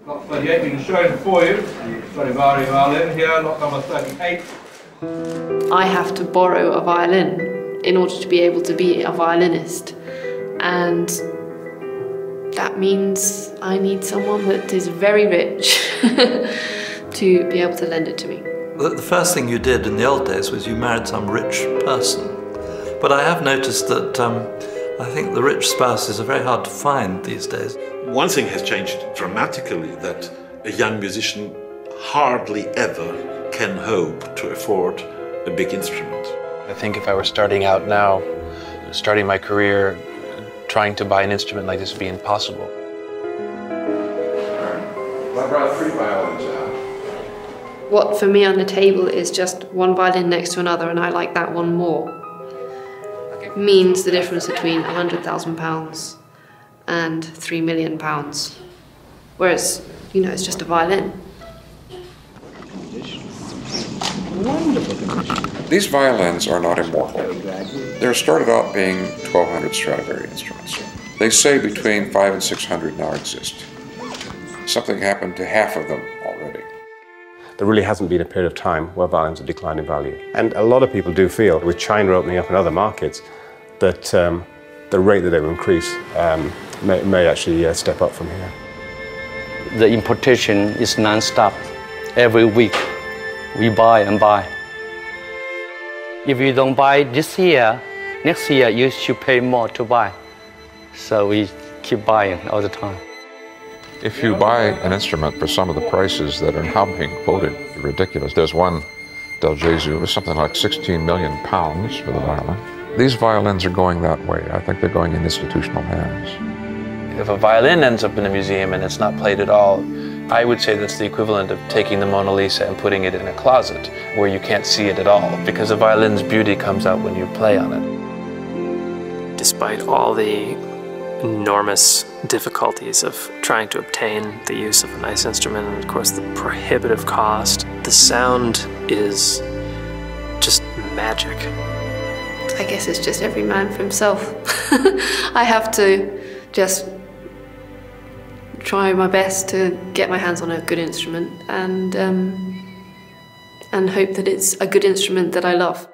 Lot 38 being shown for you, the Stradivaris violin here, lot number 38. I have to borrow a violin in order to be able to be a violinist, and that means I need someone that is very rich to be able to lend it to me. The first thing you did in the old days was you married some rich person, but I have noticed that I think the rich spouses are very hard to find these days. One thing has changed dramatically, that a young musician hardly ever can hope to afford a big instrument. I think if I were starting out now, starting my career, trying to buy an instrument like this would be impossible. I brought 3 violins out. What for me on the table is just one violin next to another, and I like that one more, means the difference between £100,000 and £3 million. Whereas, you know, it's just a violin. These violins are not immortal. They're started out being 1200 Stradivari instruments. They say between 500 and 600 now exist. Something happened to half of them already. There really hasn't been a period of time where violins have declined in value. And a lot of people do feel, with China opening up in other markets, that the rate that they will increase may actually step up from here. The importation is non-stop. Every week we buy and buy. If you don't buy this year, next year you should pay more to buy. So we keep buying all the time. If you buy an instrument for some of the prices that are now being quoted, ridiculous. There's one Del Gesù, it was something like £16 million for the violin. These violins are going that way. I think they're going in institutional hands. If a violin ends up in a museum and it's not played at all, I would say that's the equivalent of taking the Mona Lisa and putting it in a closet where you can't see it at all, because a violin's beauty comes out when you play on it. Despite all the enormous difficulties of trying to obtain the use of a nice instrument, and of course the prohibitive cost, the sound is just magic. I guess it's just every man for himself. I have to just try my best to get my hands on a good instrument and hope that it's a good instrument that I love.